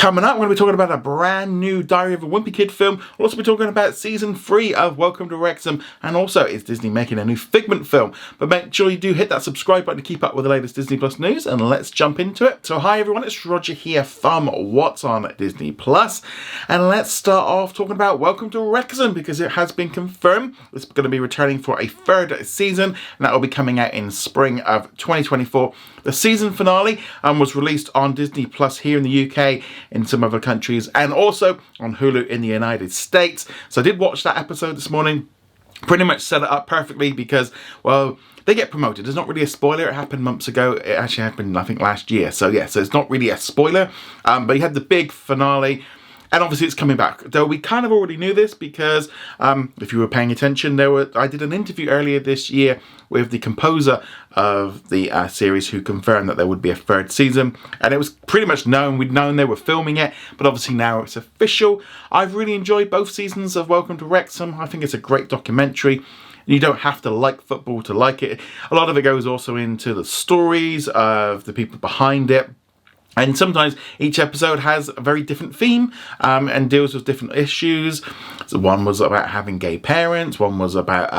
Coming up, we're going to be talking about a brand new Diary of a Wimpy Kid film. We'll also be talking about season 3 of Welcome to Wrexham, and also is Disney making a new Figment film. But make sure you do hit that subscribe button to keep up with the latest Disney Plus news, and let's jump into it. So hi everyone, it's Roger here from What's on Disney Plus, and let's start off talking about Welcome to Wrexham, because it has been confirmed it's going to be returning for a third season, and that will be coming out in spring of 2024. The season finale was released on Disney Plus here in the UK, in some other countries, and also on Hulu in the United States. So I did watch that episode this morning. Pretty much set it up perfectly because, well, they get promoted. It's not really a spoiler. It happened months ago. It actually happened, I think, last year. So yeah, so it's not really a spoiler. But you had the big finale. And obviously it's coming back, though we kind of already knew this because if you were paying attention, I did an interview earlier this year with the composer of the series who confirmed that there would be a third season, and it was pretty much known. We'd known they were filming it, but obviously now it's official. I've really enjoyed both seasons of Welcome to Wrexham. I think it's a great documentary. You don't have to like football to like it. A lot of it goes also into the stories of the people behind it. And sometimes each episode has a very different theme and deals with different issues. So one was about having gay parents. One was about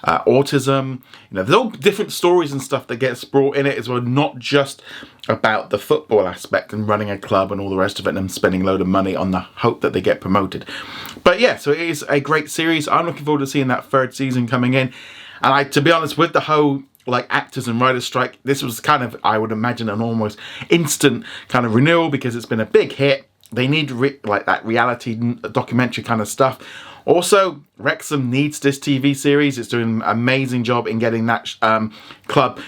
autism. You know, there's all different stories and stuff that gets brought in it as well. Not just about the football aspect and running a club and all the rest of it and spending a load of money on the hope that they get promoted. But yeah, so it is a great series. I'm looking forward to seeing that third season coming in. And to be honest, with the whole actors and writers strike, this was kind of, I would imagine, an almost instant kind of renewal because it's been a big hit. They need that reality documentary kind of stuff. Also, Wrexham needs this TV series. It's doing an amazing job in getting that club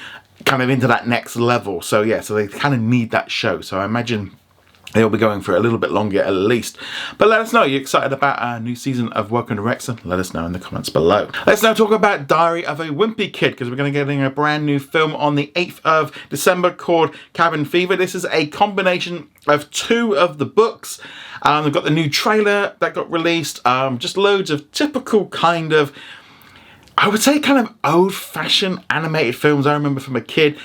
kind of into that next level. So yeah, so they kind of need that show. So I imagine they'll be going for a little bit longer at least. But let us know, are you excited about our new season of Welcome to Wrexham? Let us know in the comments below. Let's now talk about Diary of a Wimpy Kid, because we're going to be getting a brand new film on the 8th of December called Cabin Fever. This is a combination of 2 of the books. We've got the new trailer that got released. Just loads of typical kind of, I would say, kind of old-fashioned animated films I remember from a kid.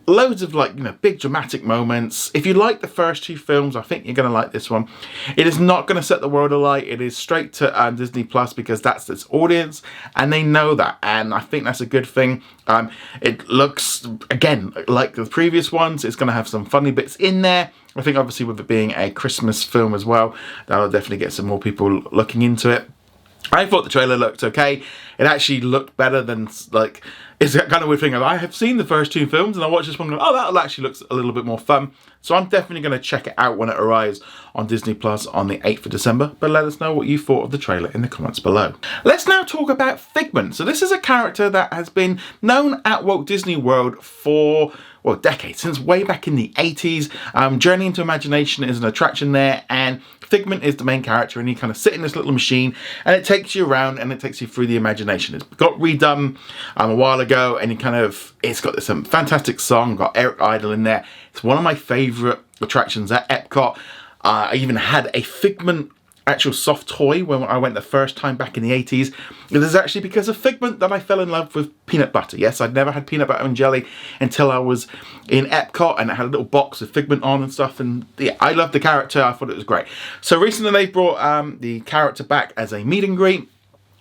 Loads of big dramatic moments. If you like the first 2 films, I think you're going to like this one. It is not going to set the world alight. It is straight to Disney Plus because that's its audience, and they know that, and I think that's a good thing. It looks, again, like the previous ones. It's going to have some funny bits in there. I think obviously with it being a Christmas film as well, that'll definitely get some more people looking into it. I thought the trailer looked okay. It actually looked better than, it's that kind of weird thing of, I have seen the first 2 films and I watched this one and go, oh, that actually looks a little bit more fun. So I'm definitely going to check it out when it arrives on Disney Plus on the 8th of December. But let us know what you thought of the trailer in the comments below. Let's now talk about Figment. So this is a character that has been known at Walt Disney World for, well, decades, since way back in the 80s. Journey into Imagination is an attraction there, and Figment is the main character, and you kind of sit in this little machine and it takes you around and it takes you through the imagination. It's got redone a while ago, and it's got this fantastic song, got Eric Idle in there. It's one of my favourite attractions at Epcot. I even had a Figment actual soft toy when I went the first time back in the 80s. It is actually because of Figment that I fell in love with peanut butter. Yes, I'd never had peanut butter and jelly until I was in Epcot, and it had a little box with Figment on and stuff, and yeah, I loved the character. I thought it was great. So recently they brought the character back as a meet and greet,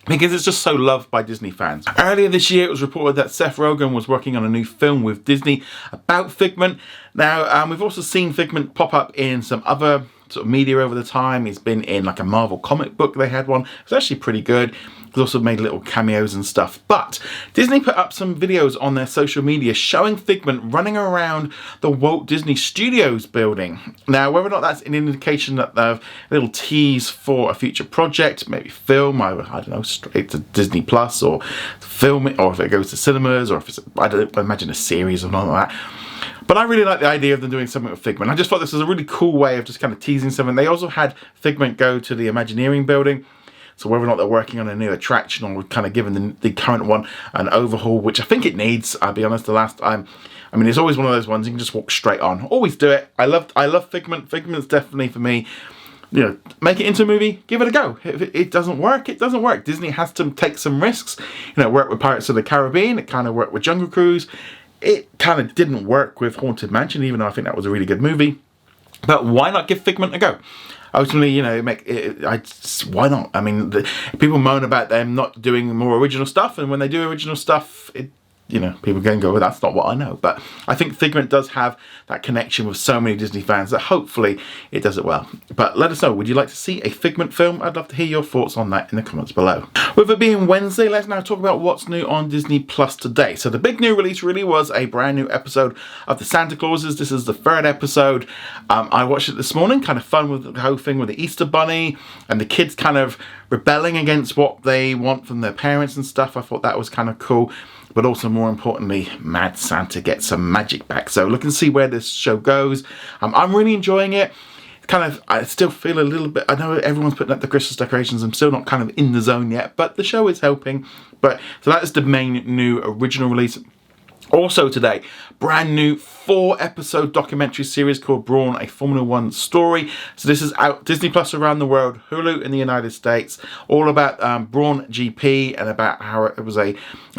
because it's just so loved by Disney fans. Earlier this year, it was reported that Seth Rogen was working on a new film with Disney about Figment. Now, we've also seen Figment pop up in some other sort of media over the time. He's been in a Marvel comic book. They had one. It's actually pretty good. He's also made little cameos and stuff. But Disney put up some videos on their social media showing Figment running around the Walt Disney Studios building. Now, whether or not that's an indication that they're a little tease for a future project, maybe film, I don't know, straight to Disney Plus, or film it, or if it goes to cinemas, or if it's, I imagine a series or something like that. But I really like the idea of them doing something with Figment. I just thought this was a really cool way of just kind of teasing something. They also had Figment go to the Imagineering building. So whether or not they're working on a new attraction or kind of giving the current one an overhaul, which I think it needs, I'll be honest, the last time. I mean, it's always one of those ones you can just walk straight on. Always do it. I love Figment. Figment's definitely, for me, make it into a movie, give it a go. If it doesn't work, it doesn't work. Disney has to take some risks. Work with Pirates of the Caribbean. It kind of worked with Jungle Cruise. It kind of didn't work with Haunted Mansion, even though I think that was a really good movie. But why not give Figment a go? Ultimately, you know, why not? I mean, people moan about them not doing more original stuff, and when they do original stuff, you know, people can go, well, that's not what I know. But I think Figment does have that connection with so many Disney fans that hopefully it does it well. But let us know, would you like to see a Figment film? I'd love to hear your thoughts on that in the comments below. With it being Wednesday, let's now talk about what's new on Disney Plus today. So the big new release really was a brand new episode of the Santa Clauses. This is the 3rd episode. I watched it this morning, kind of fun with the whole thing with the Easter Bunny and the kids kind of rebelling against what they want from their parents and stuff. I thought that was kind of cool. But also, more importantly, Mad Santa gets some magic back. So look and see where this show goes. I'm really enjoying it. I still feel a little bit, I know everyone's putting up the Christmas decorations. I'm still not kind of in the zone yet, but the show is helping. So that is the main new original release. Also today, brand new 4-episode documentary series called Brawn, a Formula One story. So this is out Disney Plus around the world, Hulu in the United States, all about Brawn GP and about how it was a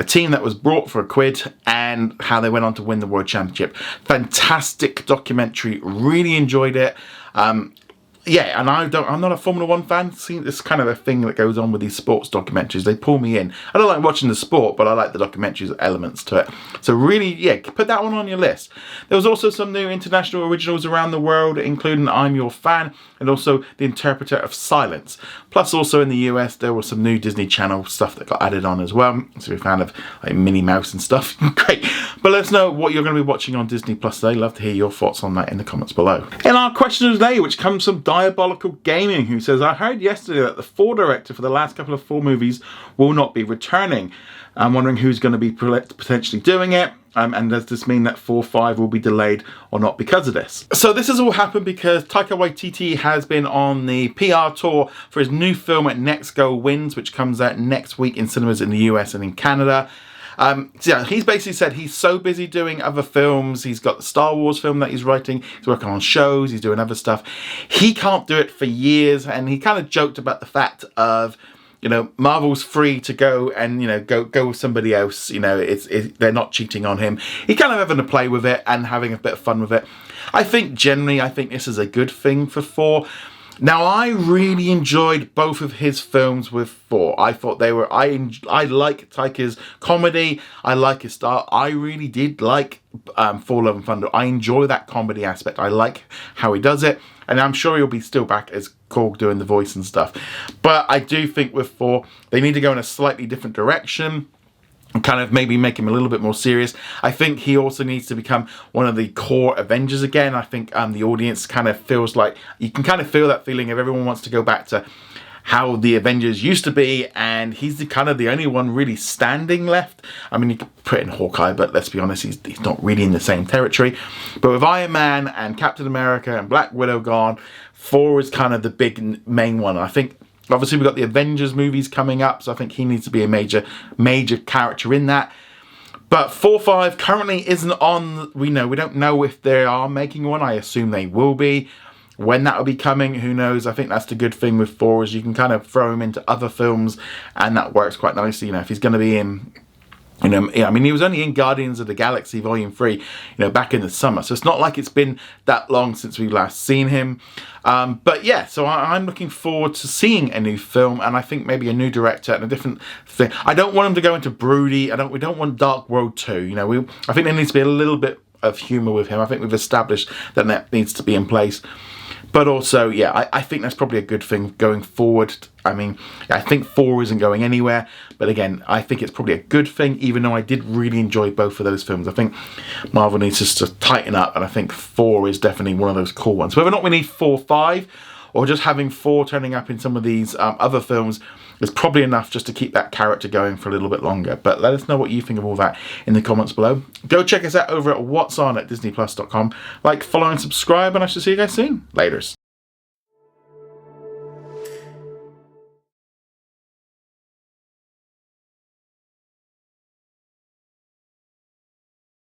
team that was brought for a quid and how they went on to win the World Championship. Fantastic documentary, really enjoyed it. Yeah, and I'm not a Formula One fan. See, this kind of a thing that goes on with these sports documentaries. They pull me in. I don't like watching the sport, but I like the documentaries elements to it. So really, yeah, put that one on your list. There was also some new international originals around the world, including I'm Your Fan, and also The Interpreter of Silence. Plus, also in the US, there was some new Disney Channel stuff that got added on as well. So if you're a fan of like Minnie Mouse and stuff, great. But let us know what you're going to be watching on Disney Plus today. Love to hear your thoughts on that in the comments below. In our question of the day, which comes from Diabolical Gaming, who says, I heard yesterday that the Thor director for the last couple of Thor movies will not be returning. I'm wondering who's going to be potentially doing it. And does this mean that 4-5 will be delayed or not because of this? So this has all happened because Taika Waititi has been on the PR tour for his new film at Next Go Wins, which comes out next week in cinemas in the US and in Canada. So yeah, he's basically said he's so busy doing other films. He's got the Star Wars film that he's writing. He's working on shows. He's doing other stuff. He can't do it for years. And he kind of joked about the fact of, you know, Marvel's free to go and, you know, go with somebody else. You know, they're not cheating on him. He's kind of having a play with it and having a bit of fun with it. I think this is a good thing for Thor. Now, I really enjoyed both of his films with Thor. I thought they were, I like Taika's comedy. I like his style. I really did like Thor Love and Thunder. I enjoy that comedy aspect. I like how he does it. And I'm sure he'll be still back as Korg doing the voice and stuff. But I do think with Thor, they need to go in a slightly different direction. And kind of maybe make him a little bit more serious. I think he also needs to become one of the core Avengers again. I think the audience kind of feels like, you can kind of feel that feeling if everyone wants to go back to how the Avengers used to be, and he's the only one really standing left. I mean, you could put in Hawkeye, but let's be honest, he's not really in the same territory. But with Iron Man and Captain America and Black Widow gone, Thor is kind of the big main one. I think obviously we've got the Avengers movies coming up, so I think he needs to be a major character in that. But 4-5 currently isn't on. We don't know if they are making one. I assume they will be. When that will be coming, who knows? I think that's the good thing with Thor, is you can kind of throw him into other films, and that works quite nicely. You know, if he's going to be in, you know, I mean, he was only in Guardians of the Galaxy Volume 3, you know, back in the summer. So it's not like it's been that long since we've last seen him. But yeah, so I'm looking forward to seeing a new film, and I think maybe a new director and a different thing. I don't want him to go into broody. We don't want Dark World 2. You know, I think there needs to be a little bit of humour with him. I think we've established that needs to be in place. But also, yeah, I think that's probably a good thing going forward. I mean, I think 4 isn't going anywhere. But again, I think it's probably a good thing, even though I did really enjoy both of those films. I think Marvel needs just to tighten up, and I think 4 is definitely one of those cool ones. Whether or not we need 4-5, or just having 4 turning up in some of these other films, is probably enough just to keep that character going for a little bit longer. But let us know what you think of all that in the comments below. Go check us out over at what's on at disneyplus.com. Like, follow and subscribe, and I shall see you guys soon. Laters.